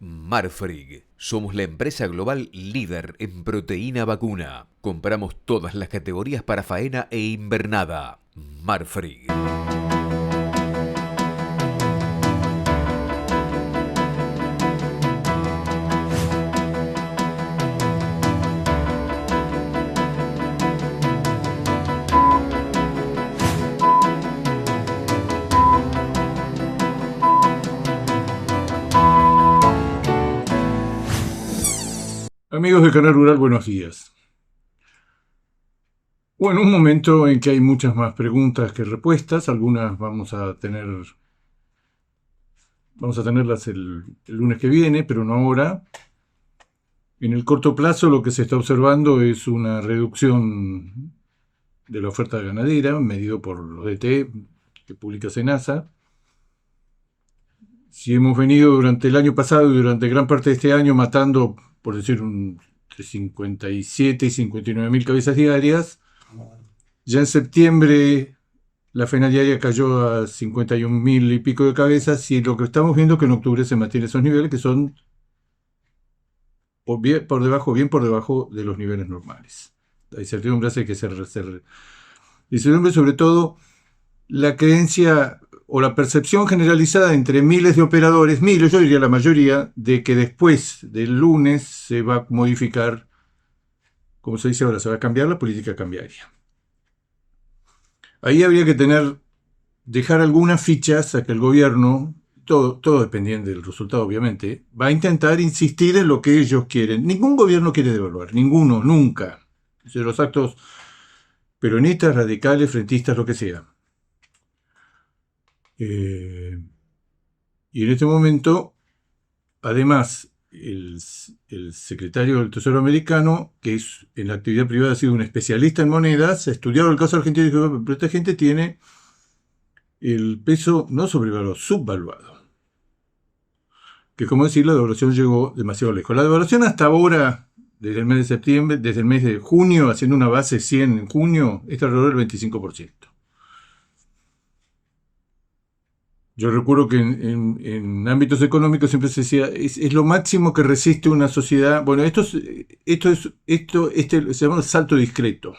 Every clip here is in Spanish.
Marfrig. Somos la empresa global líder en proteína vacuna. Compramos todas las categorías para faena e invernada. Marfrig. Amigos del Canal Rural, buenos días. Bueno, un momento en que hay muchas más preguntas que respuestas. Algunas vamos a tenerlas el lunes que viene, pero no ahora. En el corto plazo lo que se está observando es una reducción de la oferta ganadera, medido por los DT que publica Senasa. Si hemos venido durante el año pasado y durante gran parte de este año matando, por decir, entre 57 y 59 mil cabezas diarias, ya en septiembre la faena diaria cayó a 51 mil y pico de cabezas, y lo que estamos viendo es que en octubre se mantienen esos niveles, que son bien por debajo de los niveles normales. La incertidumbre hace que incertidumbre, sobre todo la creencia o la percepción generalizada entre miles de operadores, yo diría la mayoría, de que después del lunes se va a modificar, como se dice ahora, se va a cambiar la política cambiaria. Ahí habría que dejar algunas fichas a que el gobierno, todo dependiendo del resultado obviamente, va a intentar insistir en lo que ellos quieren. Ningún gobierno quiere devaluar, ninguno, nunca. De los actos peronistas, radicales, frentistas, lo que sea. Y en este momento, además, el secretario del Tesoro americano, que es en la actividad privada ha sido un especialista en monedas, ha estudiado el caso argentino y dijo, pero esta gente tiene el peso no sobrevaluado, subvaluado. Que como decir, la devaluación llegó demasiado lejos. La devaluación hasta ahora, desde el mes de septiembre, desde el mes de junio, haciendo una base 100 en junio, está alrededor del 25%. Yo recuerdo que en ámbitos económicos siempre se decía, es lo máximo que resiste una sociedad. Bueno, esto se llama el salto discreto.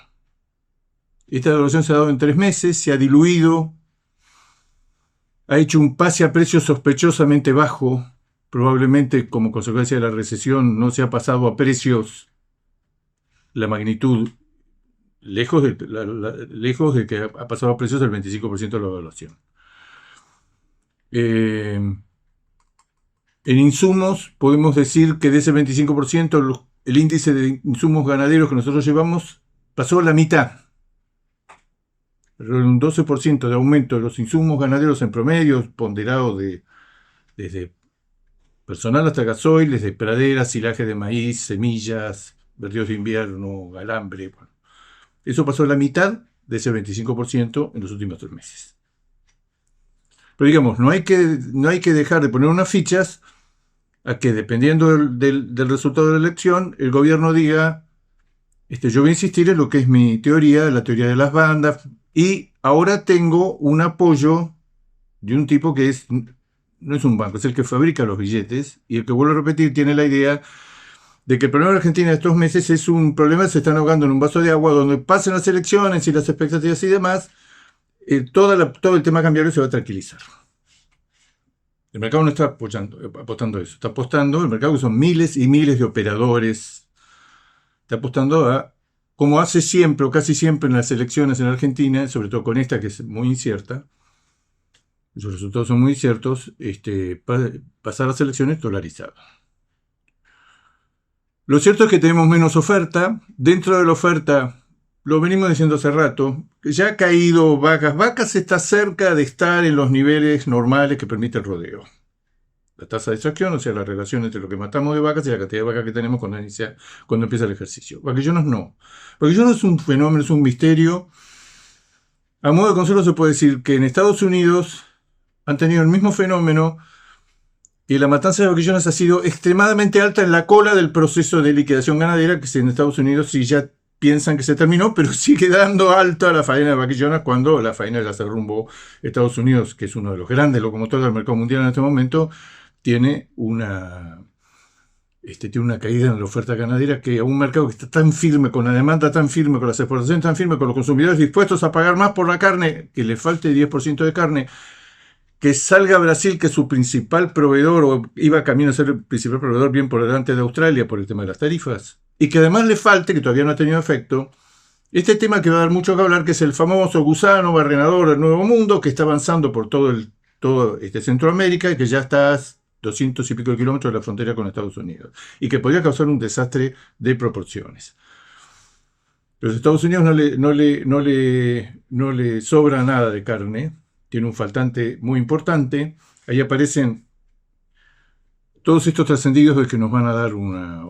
Esta devaluación se ha dado en 3 meses, se ha diluido, ha hecho un pase a precios sospechosamente bajo, probablemente como consecuencia de la recesión no se ha pasado a precios, la magnitud, lejos de que ha pasado a precios del 25% de la devaluación. En insumos, podemos decir que de ese 25%, el índice de insumos ganaderos que nosotros llevamos pasó a la mitad. Un 12% de aumento de los insumos ganaderos en promedio, ponderado desde personal hasta gasoil, desde praderas, silaje de maíz, semillas, verdeos de invierno, galambre. Bueno, eso pasó a la mitad de ese 25% en los últimos 3 meses. Pero digamos, no hay que dejar de poner unas fichas a que, dependiendo del resultado de la elección, el gobierno diga, yo voy a insistir en lo que es mi teoría, la teoría de las bandas, y ahora tengo un apoyo de un tipo que no es un banco, es el que fabrica los billetes, y el que, vuelvo a repetir, tiene la idea de que el problema de Argentina de estos meses es un problema que se están ahogando en un vaso de agua, donde pasen las elecciones y las expectativas y demás, todo el tema cambiario se va a tranquilizar. El mercado no está apostando a eso. Está apostando, el mercado, que son miles y miles de operadores, está apostando a, como hace siempre o casi siempre en las elecciones en Argentina, sobre todo con esta que es muy incierta, los resultados son muy inciertos, pasar las elecciones dolarizado. Lo cierto es que tenemos menos oferta. Dentro de la oferta, lo venimos diciendo hace rato, ya ha caído vacas. Vacas está cerca de estar en los niveles normales que permite el rodeo. La tasa de extracción, o sea, la relación entre lo que matamos de vacas y la cantidad de vacas que tenemos cuando empieza el ejercicio. Vaquillonas no. Vaquillonas es un fenómeno, es un misterio. A modo de consuelo se puede decir que en Estados Unidos han tenido el mismo fenómeno y la matanza de vaquillonas ha sido extremadamente alta en la cola del proceso de liquidación ganadera, que en Estados Unidos sí ya piensan que se terminó, pero sigue dando alto a la faena de vaquillonas cuando la faena ya se rumbo. Estados Unidos, que es uno de los grandes locomotores del mercado mundial en este momento, tiene una tiene una caída en la oferta ganadera, que a un mercado que está tan firme, con la demanda tan firme, con las exportaciones tan firmes, con los consumidores dispuestos a pagar más por la carne, que le falte 10% de carne, que salga Brasil, que es su principal proveedor, o iba camino a ser el principal proveedor bien por delante de Australia por el tema de las tarifas, y que además le falte, que todavía no ha tenido efecto, este tema que va a dar mucho que hablar, que es el famoso gusano barrenador del Nuevo Mundo, que está avanzando por todo Centroamérica y que ya está a 200 y pico de kilómetros de la frontera con Estados Unidos, y que podría causar un desastre de proporciones. Pero a Estados Unidos no le sobra nada de carne, tiene un faltante muy importante. Ahí aparecen todos estos trascendidos de que nos van a dar una...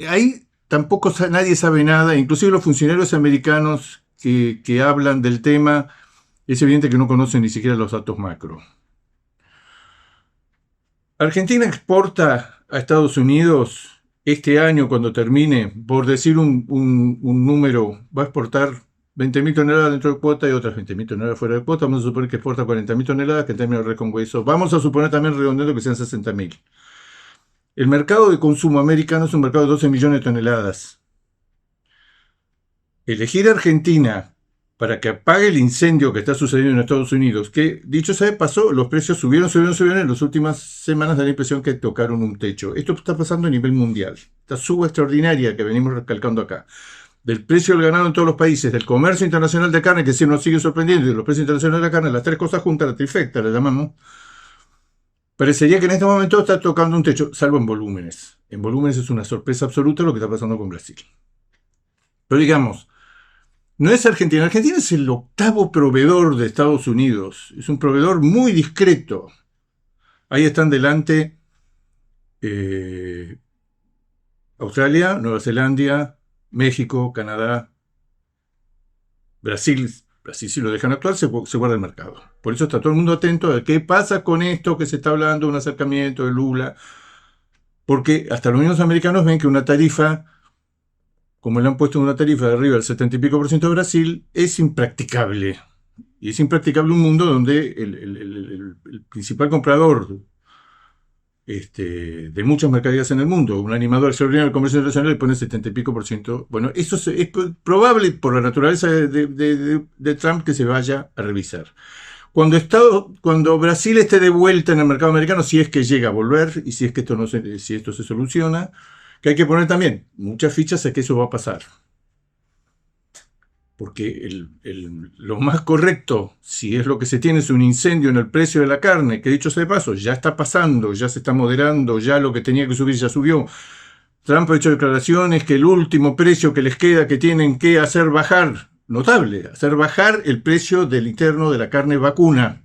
Ahí tampoco nadie sabe nada, inclusive los funcionarios americanos que hablan del tema, es evidente que no conocen ni siquiera los datos macro. Argentina exporta a Estados Unidos este año, cuando termine, por decir un número, va a exportar 20.000 toneladas dentro de cuota y otras 20.000 toneladas fuera de cuota. Vamos a suponer que exporta 40.000 toneladas, que en términos de res con hueso. Vamos a suponer también, redondeando, que sean 60.000. El mercado de consumo americano es un mercado de 12 millones de toneladas. Elegir Argentina para que apague el incendio que está sucediendo en Estados Unidos, que, dicho sea de paso, los precios subieron. En las últimas semanas da la impresión que tocaron un techo. Esto está pasando a nivel mundial. Esta suba extraordinaria que venimos recalcando acá, del precio del ganado en todos los países, del comercio internacional de carne, que sí nos sigue sorprendiendo, y de los precios internacionales de la carne, las tres cosas juntas, la trifecta, la llamamos, parecería que en este momento está tocando un techo, salvo en volúmenes. En volúmenes es una sorpresa absoluta lo que está pasando con Brasil. Pero digamos, no es Argentina. Argentina es el octavo proveedor de Estados Unidos. Es un proveedor muy discreto. Ahí están delante Australia, Nueva Zelanda, México, Canadá, Brasil. Brasil, si lo dejan actuar, se guarda el mercado. Por eso está todo el mundo atento a qué pasa con esto que se está hablando, un acercamiento de Lula. Porque hasta los mismos americanos ven que una tarifa, como le han puesto una tarifa de arriba del 70 y pico % de Brasil, es impracticable. Y es impracticable un mundo donde el principal comprador de muchas mercaderías en el mundo, un animador extraordinario del comercio internacional, le pone 70 y pico %. Bueno, eso es probable por la naturaleza de Trump que se vaya a revisar. Cuando Brasil esté de vuelta en el mercado americano, si es que llega a volver y si es que si esto se soluciona, que hay que poner también muchas fichas a que eso va a pasar. Porque lo más correcto, si es lo que se tiene, es un incendio en el precio de la carne, que dicho sea de paso, ya está pasando, ya se está moderando, ya lo que tenía que subir ya subió. Trump ha hecho declaraciones que el último precio que les queda, que tienen que hacer bajar, notable, hacer bajar el precio del interno de la carne vacuna.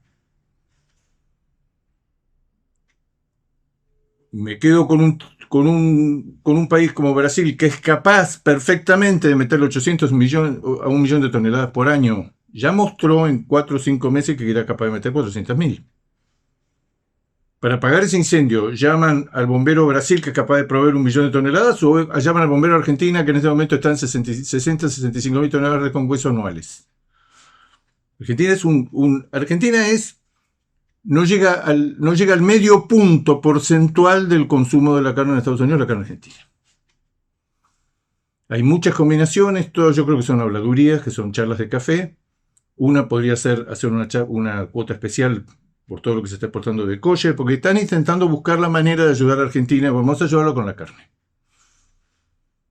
Me quedo con un país como Brasil, que es capaz perfectamente de meterle 800 millones a 1 millón de toneladas por año. Ya mostró en 4 o 5 meses que era capaz de meter 400.000. Para apagar ese incendio, ¿llaman al bombero Brasil, que es capaz de proveer 1 millón de toneladas, o llaman al bombero Argentina, que en este momento está en 60-65 mil toneladas con hueso anuales? Argentina no llega al medio punto porcentual del consumo de la carne en Estados Unidos, la carne argentina. Hay muchas combinaciones, todas yo creo que son habladurías, que son charlas de café. Una podría ser hacer una cuota especial por todo lo que se está exportando de kosher, porque están intentando buscar la manera de ayudar a Argentina. Vamos a ayudarlo con la carne.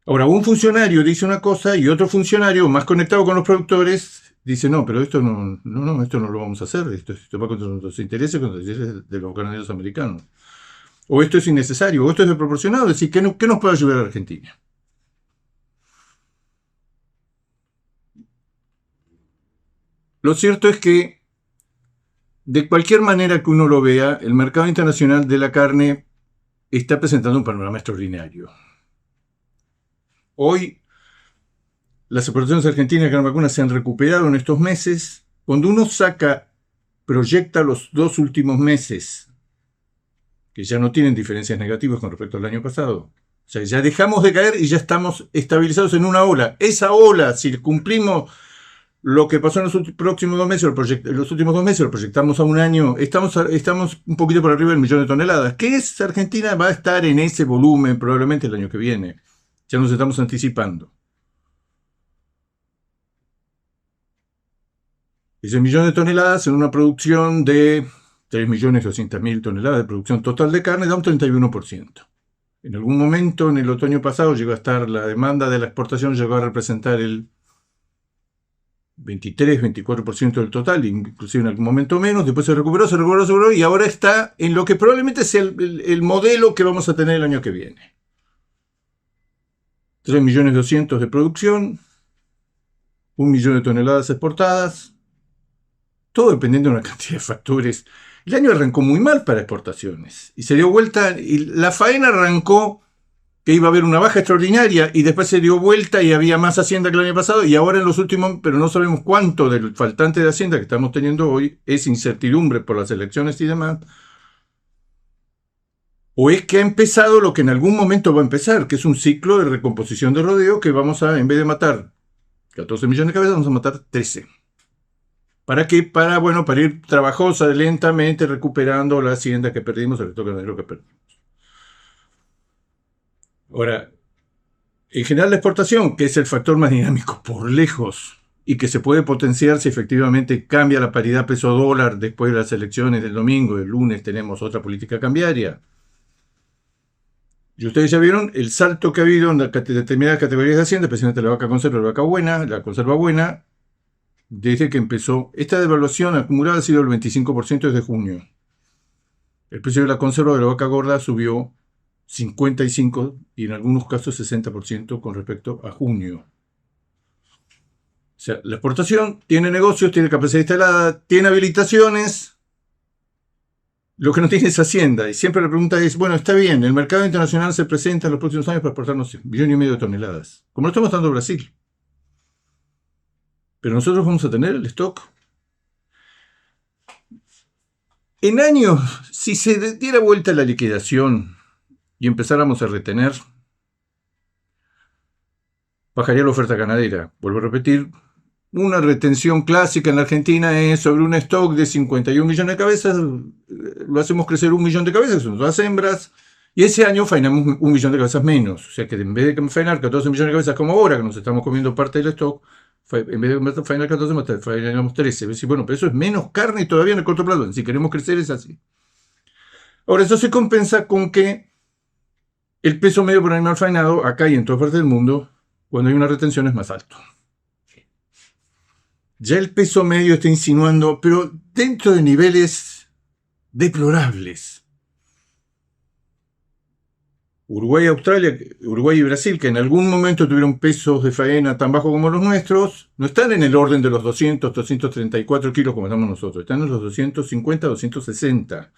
Ahora, un funcionario dice una cosa y otro funcionario, más conectado con los productores, dice, no, pero esto no lo vamos a hacer, esto va contra nuestros intereses, contra los intereses de los ganaderos americanos. O esto es innecesario, o esto es desproporcionado. Es decir, ¿qué nos puede ayudar a Argentina? Lo cierto es que, de cualquier manera que uno lo vea, el mercado internacional de la carne está presentando un panorama extraordinario. Hoy, las exportaciones argentinas de carne vacuna se han recuperado en estos meses. Cuando uno proyecta los 2 últimos meses, que ya no tienen diferencias negativas con respecto al año pasado, o sea, ya dejamos de caer y ya estamos estabilizados en una ola. Esa ola, si cumplimos Lo que pasó en los próximos 2 meses, los últimos 2 meses, lo proyectamos a un año, estamos un poquito por arriba del 1.000.000 de toneladas, que es Argentina va a estar en ese volumen probablemente el año que viene. Ya nos estamos anticipando. Ese 1.000.000 de toneladas en una producción de 3.200.000 toneladas de producción total de carne da un 31%. En algún momento, en el otoño pasado, llegó a estar la demanda de la exportación, llegó a representar el 23-24% del total, inclusive en algún momento menos, después se recuperó y ahora está en lo que probablemente sea el modelo que vamos a tener el año que viene. 3.200.000 de producción, 1.000.000 de toneladas exportadas, todo dependiendo de una cantidad de factores. El año arrancó muy mal para exportaciones y se dio vuelta, y la faena arrancó que iba a haber una baja extraordinaria y después se dio vuelta y había más hacienda que el año pasado y ahora en los últimos, pero no sabemos cuánto del faltante de hacienda que estamos teniendo hoy es incertidumbre por las elecciones y demás, o es que ha empezado lo que en algún momento va a empezar, que es un ciclo de recomposición de rodeo que vamos a, en vez de matar 14 millones de cabezas, vamos a matar 13. ¿Para qué? Para ir trabajosa, lentamente recuperando la hacienda que perdimos, el stock ganadero que perdimos. Ahora, en general la exportación, que es el factor más dinámico por lejos y que se puede potenciar si efectivamente cambia la paridad peso-dólar después de las elecciones del domingo, el lunes tenemos otra política cambiaria. Y ustedes ya vieron el salto que ha habido en determinadas categorías de hacienda, especialmente la vaca conserva, la vaca buena, la conserva buena, desde que empezó. Esta devaluación acumulada ha sido el 25% desde junio. El precio de la conserva de la vaca gorda subió 55% y en algunos casos 60% con respecto a junio. O sea, la exportación tiene negocios, tiene capacidad instalada, tiene habilitaciones. Lo que no tiene es hacienda. Y siempre la pregunta es, bueno, está bien, el mercado internacional se presenta en los próximos años para exportarnos 1,5 millones de toneladas, como lo estamos dando Brasil. Pero nosotros vamos a tener el stock. En años, si se diera vuelta la liquidación y empezáramos a retener, bajaría la oferta ganadera. Vuelvo a repetir, una retención clásica en la Argentina es sobre un stock de 51 millones de cabezas, lo hacemos crecer 1 millón de cabezas, son todas hembras, y ese año faenamos 1 millón de cabezas menos. O sea que en vez de faenar 14 millones de cabezas como ahora, que nos estamos comiendo parte del stock, en vez de faenar 14, faenamos 13. Bueno, pero eso es menos carne todavía en el corto plazo. Si queremos crecer es así. Ahora, eso se compensa con que el peso medio por animal faenado, acá y en todas partes del mundo, cuando hay una retención es más alto. Ya el peso medio está insinuando, pero dentro de niveles deplorables. Uruguay y Brasil, que en algún momento tuvieron pesos de faena tan bajos como los nuestros, no están en el orden de los 200, 234 kilos como estamos nosotros, están en los 250, 260.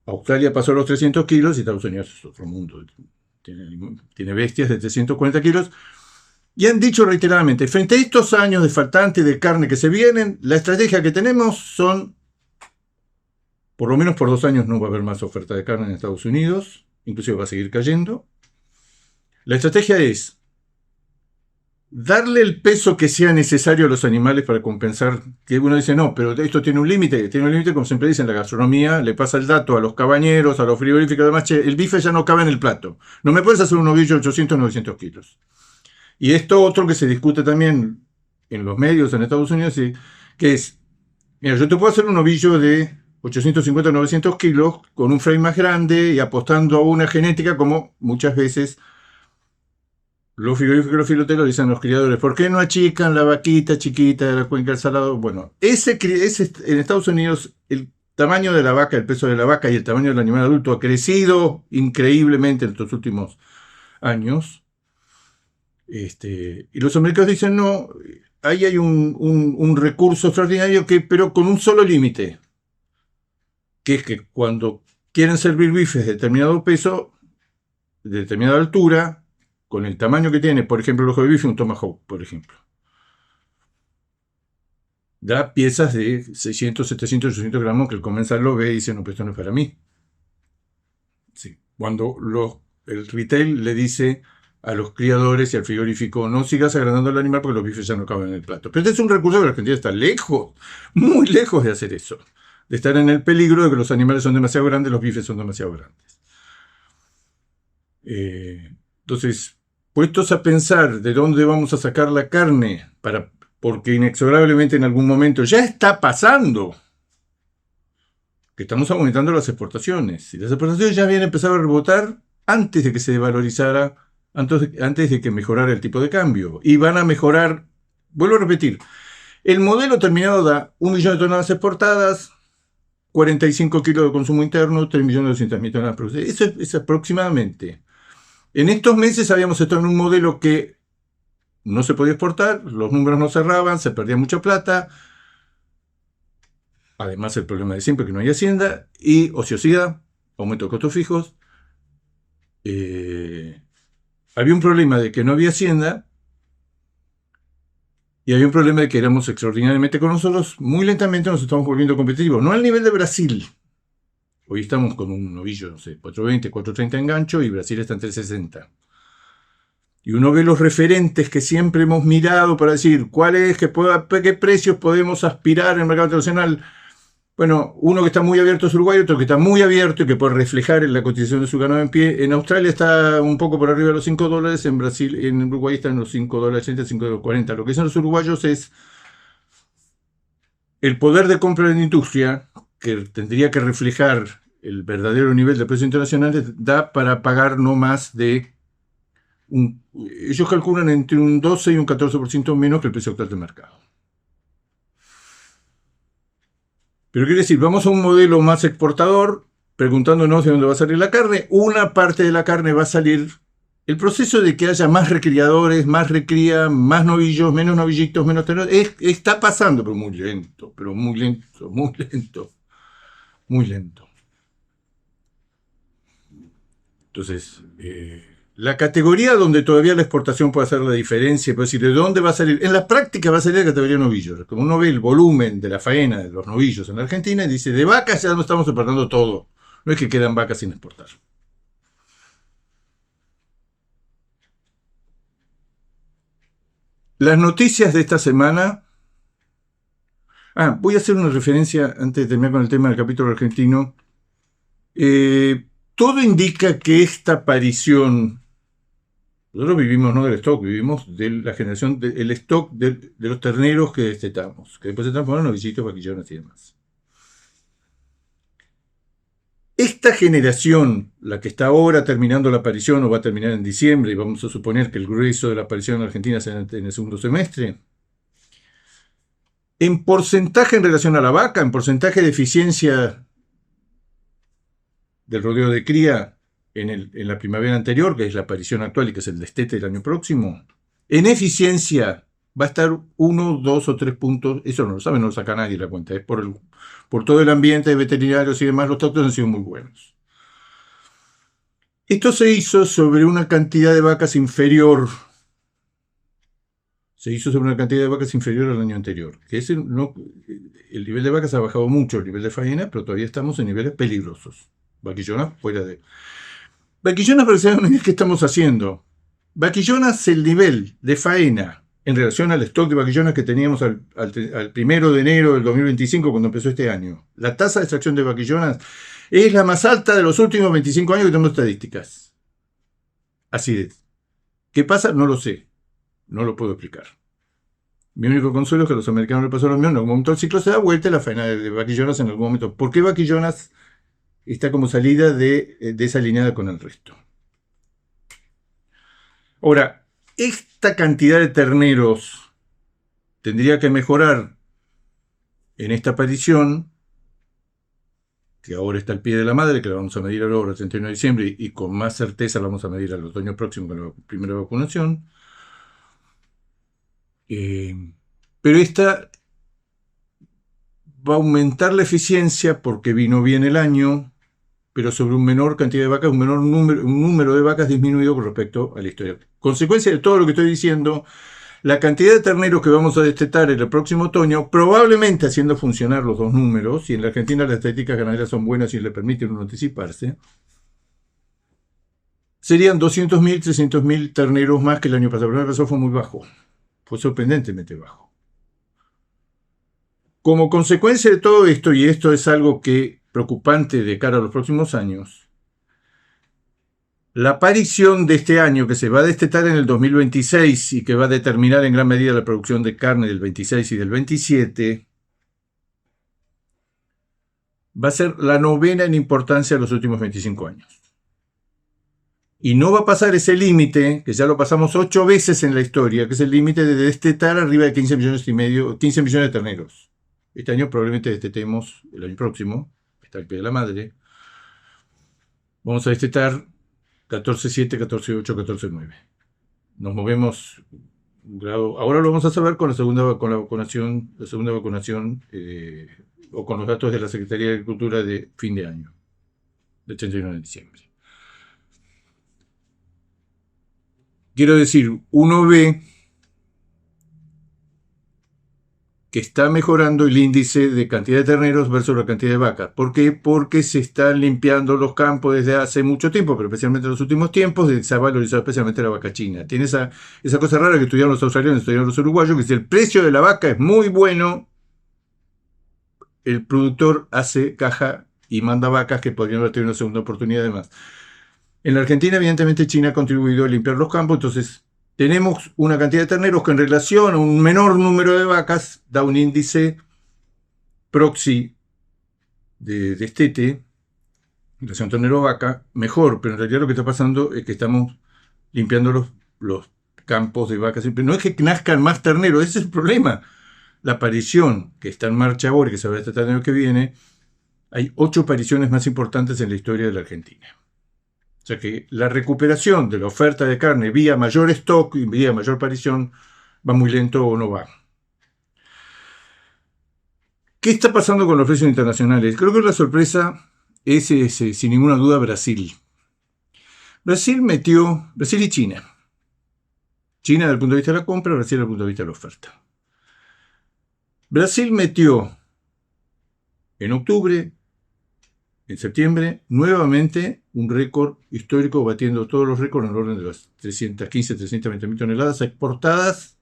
Australia pasó a los 300 kilos y Estados Unidos es otro mundo. Tiene bestias de 340 kilos. Y han dicho reiteradamente, frente a estos años de faltante de carne que se vienen, la estrategia que tenemos son, por lo menos por 2 años no va a haber más oferta de carne en Estados Unidos, inclusive va a seguir cayendo. La estrategia es darle el peso que sea necesario a los animales para compensar, que uno dice, no, pero esto tiene un límite, como siempre dicen en la gastronomía, le pasa el dato a los cabañeros, a los frigoríficos, además, che, el bife ya no cabe en el plato, no me puedes hacer un ovillo de 800 o 900 kilos. Y esto otro que se discute también en los medios en Estados Unidos, que es, mira, yo te puedo hacer un ovillo de 850 o 900 kilos con un frame más grande y apostando a una genética como muchas veces los frigoríficos y los filoteros dicen a los criadores, ¿por qué no achican la vaquita chiquita de la cuenca del Salado? Bueno, en Estados Unidos el tamaño de la vaca, el peso de la vaca y el tamaño del animal adulto ha crecido increíblemente en estos últimos años. Y los americanos dicen, no, ahí hay un recurso extraordinario, pero con un solo límite, que es que cuando quieren servir bifes de determinado peso, de determinada altura, con el tamaño que tiene, por ejemplo, el ojo de bife, un tomahawk, por ejemplo, da piezas de 600, 700, 800 gramos que el comensal lo ve y dice, no, pero esto no es para mí. Sí. Cuando el retail le dice a los criadores y al frigorífico: no sigas agrandando el animal porque los bifes ya no caben en el plato. Pero este es un recurso que la Argentina está lejos, muy lejos de hacer eso, de estar en el peligro de que los animales son demasiado grandes, los bifes son demasiado grandes. Entonces, puestos a pensar de dónde vamos a sacar la carne, porque inexorablemente en algún momento ya está pasando que estamos aumentando las exportaciones, y las exportaciones ya habían empezado a rebotar antes de que se devalorizara, antes de que mejorara el tipo de cambio, y van a mejorar. Vuelvo a repetir, el modelo terminado da 1 millón de toneladas exportadas, 45 kilos de consumo interno, 3.200.000 toneladas producidas. Eso es aproximadamente. En estos meses habíamos estado en un modelo que no se podía exportar, los números no cerraban, se perdía mucha plata. Además, el problema de siempre, que no hay hacienda, y ociosidad, aumento de costos fijos. Había un problema de que no había hacienda, y había un problema de que éramos extraordinariamente con nosotros. Muy lentamente nos estamos volviendo competitivos, no al nivel de Brasil. Hoy estamos con un novillo, no sé, 420, 430 engancho, y Brasil está en 360. Y uno ve los referentes que siempre hemos mirado para decir qué precios podemos aspirar en el mercado internacional. Bueno, uno que está muy abierto es Uruguay, otro que está muy abierto y que puede reflejar en la cotización de su ganado en pie. En Australia está un poco por arriba de los $5, en Brasil, en Uruguay están los $5.80, $5.40. Lo que dicen los uruguayos es el poder de compra de la industria, que tendría que reflejar el verdadero nivel de precios internacionales, da para pagar no más de ellos calculan entre un 12 y un 14% menos que el precio actual del mercado. Pero quiere decir, vamos a un modelo más exportador, preguntándonos de dónde va a salir la carne. Una parte de la carne va a salir. El proceso de que haya más recriadores, más recría, más novillos, menos novillitos, menos teneros, está pasando, pero muy lento, muy lento. Entonces, la categoría donde todavía la exportación puede hacer la diferencia, puede decir, ¿de dónde va a salir? En la práctica va a salir la categoría novillos. Como uno ve el volumen de la faena de los novillos en la Argentina, y dice, de vacas ya no estamos exportando todo. No es que quedan vacas sin exportar. Las noticias de esta semana. Voy a hacer una referencia antes de terminar con el tema del capítulo argentino. Todo indica que esta aparición, nosotros vivimos no del stock, vivimos de la generación del stock de los terneros que destetamos, que después se transforman en novillitos, vaquillones y demás. Esta generación, la que está ahora terminando la aparición o va a terminar en diciembre, y vamos a suponer que el grueso de la aparición en Argentina sea en el segundo semestre, en porcentaje en relación a la vaca, en porcentaje de eficiencia del rodeo de cría en la primavera anterior, que es la aparición actual y que es el destete del año próximo, en eficiencia va a estar 1, 2 o 3 puntos, eso no lo sabe, no lo saca nadie la cuenta, es por todo el ambiente de veterinarios y demás, los datos han sido muy buenos. Esto se hizo sobre una cantidad de vacas inferior. Al año anterior. El nivel de vacas ha bajado mucho, el nivel de faena, pero todavía estamos en niveles peligrosos. Vaquillonas fuera de. Vaquillonas, para que se hagan una idea, ¿qué estamos haciendo? Vaquillonas, el nivel de faena en relación al stock de vaquillonas que teníamos al 1 de enero del 2025, cuando empezó este año. La tasa de extracción de vaquillonas es la más alta de los últimos 25 años que tenemos estadísticas. Así es. ¿Qué pasa? No lo sé. No lo puedo explicar. Mi único consuelo es que a los americanos les pasó lo mismo. En algún momento el ciclo se da vuelta y la faena de vaquillonas en algún momento. ¿Por qué vaquillonas está como salida desalineada con el resto? Ahora, esta cantidad de terneros tendría que mejorar en esta aparición, que ahora está al pie de la madre, que la vamos a medir ahora el 31 de diciembre, y con más certeza la vamos a medir al otoño próximo con la primera vacunación. Pero esta va a aumentar la eficiencia porque vino bien el año, pero sobre una menor cantidad de vacas, un número de vacas disminuido con respecto a la historia. Consecuencia de todo lo que estoy diciendo, la cantidad de terneros que vamos a destetar en el próximo otoño, probablemente haciendo funcionar los dos números, y en la Argentina las estadísticas ganaderas son buenas y le permiten uno anticiparse, serían 200.000, 300.000 terneros más que el año pasado. El año pasado fue muy bajo, fue sorprendentemente bajo. Como consecuencia de todo esto, y esto es algo que preocupante de cara a los próximos años, la aparición de este año, que se va a destetar en el 2026 y que va a determinar en gran medida la producción de carne del 26 y del 27, va a ser la novena en importancia de los últimos 25 años. Y no va a pasar ese límite, que ya lo pasamos 8 veces en la historia, que es el límite de destetar arriba de 15 millones y medio, 15 millones de terneros. Este año probablemente destetemos, el año próximo, está el pie de la madre, vamos a destetar 14.7, 14.8, 14.9. Nos movemos un grado. Ahora lo vamos a saber con la vacunación, o con los datos de la Secretaría de Agricultura de fin de año, de 31 de diciembre. Quiero decir, uno ve que está mejorando el índice de cantidad de terneros versus la cantidad de vacas. ¿Por qué? Porque se están limpiando los campos desde hace mucho tiempo, pero especialmente en los últimos tiempos, se ha valorizado especialmente la vaca china. Tiene esa cosa rara que estudiaron los australianos, estudiaron los uruguayos, que si el precio de la vaca es muy bueno, el productor hace caja y manda vacas que podrían haber tenido una segunda oportunidad de más. En la Argentina, evidentemente, China ha contribuido a limpiar los campos, entonces tenemos una cantidad de terneros que en relación a un menor número de vacas da un índice proxy de destete, en relación ternero-vaca, mejor, pero en realidad lo que está pasando es que estamos limpiando los campos de vacas. No es que nazcan más terneros, ese es el problema. La aparición que está en marcha ahora y que se va a destetar el año que viene, hay 8 apariciones más importantes en la historia de la Argentina. O sea que la recuperación de la oferta de carne vía mayor stock y vía mayor aparición va muy lento o no va. ¿Qué está pasando con los precios internacionales? Creo que la sorpresa es, sin ninguna duda, Brasil. Brasil y China. China desde el punto de vista de la compra, Brasil desde el punto de vista de la oferta. Brasil metió en octubre, en septiembre, nuevamente un récord histórico, batiendo todos los récords en el orden de las 315, 320 mil toneladas exportadas.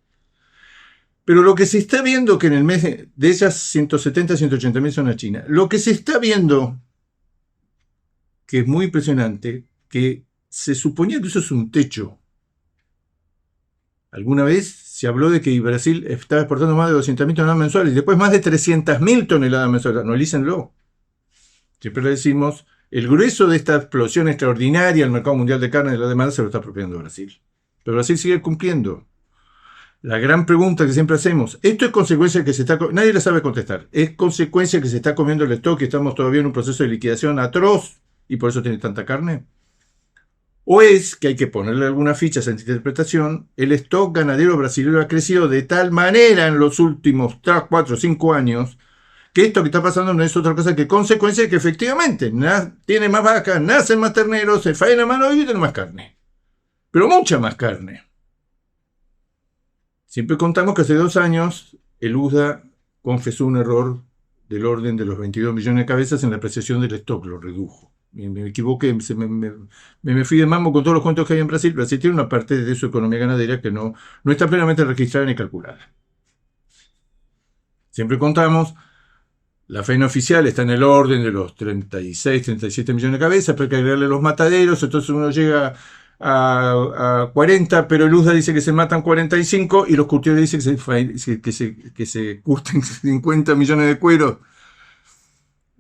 Pero lo que se está viendo, que en el mes de esas 170, 180 mil son a China, lo que se está viendo, que es muy impresionante, que se suponía que eso es un techo. Alguna vez se habló de que Brasil estaba exportando más de 200.000 toneladas mensuales y después más de 300.000 toneladas mensuales. Analícenlo. Siempre le decimos, el grueso de esta explosión extraordinaria al mercado mundial de carne de la demanda se lo está apropiando Brasil. Pero Brasil sigue cumpliendo. La gran pregunta que siempre hacemos, ¿esto es consecuencia de que se está... Nadie le sabe contestar. ¿Es consecuencia de que se está comiendo el stock y estamos todavía en un proceso de liquidación atroz y por eso tiene tanta carne? ¿O es que hay que ponerle algunas fichas en esta interpretación? El stock ganadero brasileño ha crecido de tal manera en los últimos 3, 4, 5 años que esto que está pasando no es otra cosa que consecuencia de que efectivamente tiene más vacas, nacen más terneros, se faena más y tiene más carne. Pero mucha más carne. Siempre contamos que hace 2 años el USDA confesó un error del orden de los 22 millones de cabezas en la apreciación del stock, lo redujo. Me equivoqué, me fui de mambo con todos los cuentos que hay en Brasil. Brasil tiene una parte de su economía ganadera que no está plenamente registrada ni calculada. Siempre contamos, la faena oficial está en el orden de los 36, 37 millones de cabezas, pero hay que agregarle los mataderos, entonces uno llega a 40, pero el USDA dice que se matan 45 y los curtidores dicen que se curten 50 millones de cueros.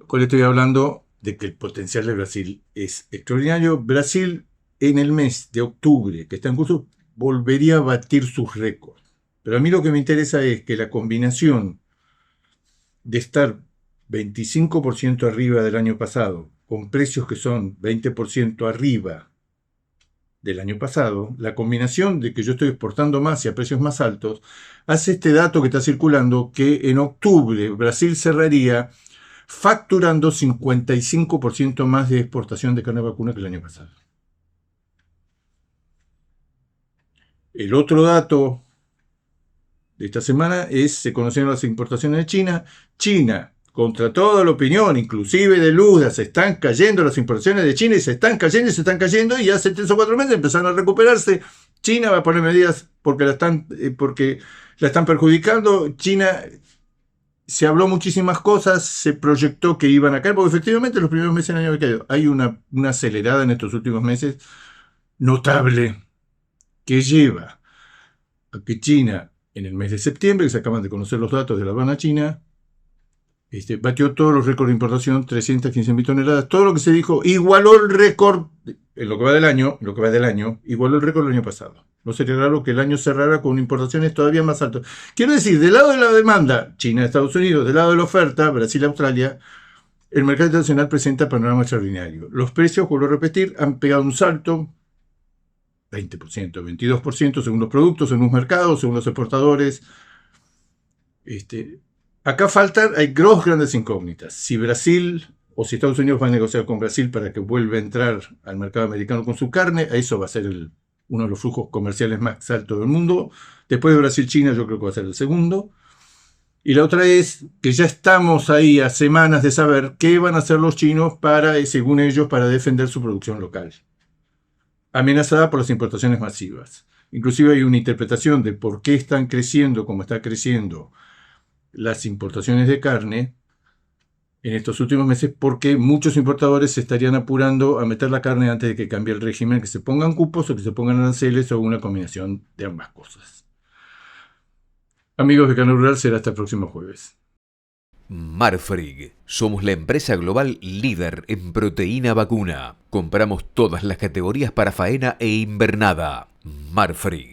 Con esto estoy hablando de que el potencial de Brasil es extraordinario. Brasil en el mes de octubre, que está en curso, volvería a batir sus récords. Pero a mí lo que me interesa es que la combinación de estar 25% arriba del año pasado, con precios que son 20% arriba del año pasado, la combinación de que yo estoy exportando más y a precios más altos, hace este dato que está circulando que en octubre Brasil cerraría facturando 55% más de exportación de carne vacuna que el año pasado. El otro dato de esta semana se conocieron las importaciones de China. China, contra toda la opinión, inclusive de Luda, se están cayendo las importaciones de China y se están cayendo y hace 3 o 4 meses empezaron a recuperarse. China va a poner medidas porque la están perjudicando. China, se habló muchísimas cosas, se proyectó que iban a caer, porque efectivamente los primeros meses del año había caído. Hay una acelerada en estos últimos meses notable que lleva a que China, en el mes de septiembre, que se acaban de conocer los datos de la aduana china, batió todos los récords de importación, 315.000 toneladas. Todo lo que se dijo igualó el récord en lo que va del año, igualó el récord del año pasado. No sería raro que el año cerrara con importaciones todavía más altas. Quiero decir, del lado de la demanda, China, Estados Unidos, del lado de la oferta, Brasil, Australia, el mercado internacional presenta panorama extraordinario. Los precios, vuelvo a repetir, han pegado un salto, 20%, 22% según los productos, según los mercados, según los exportadores. Acá hay grandes incógnitas. Si Brasil o si Estados Unidos va a negociar con Brasil para que vuelva a entrar al mercado americano con su carne, eso va a ser uno de los flujos comerciales más altos del mundo. Después de Brasil-China yo creo que va a ser el segundo. Y la otra es que ya estamos ahí a semanas de saber qué van a hacer los chinos según ellos, para defender su producción local, amenazada por las importaciones masivas. Inclusive hay una interpretación de por qué están creciendo como está creciendo las importaciones de carne en estos últimos meses, porque muchos importadores se estarían apurando a meter la carne antes de que cambie el régimen, que se pongan cupos o que se pongan aranceles o una combinación de ambas cosas. Amigos de Canal Rural, será hasta el próximo jueves. Marfrig. Somos la empresa global líder en proteína vacuna. Compramos todas las categorías para faena e invernada. Marfrig.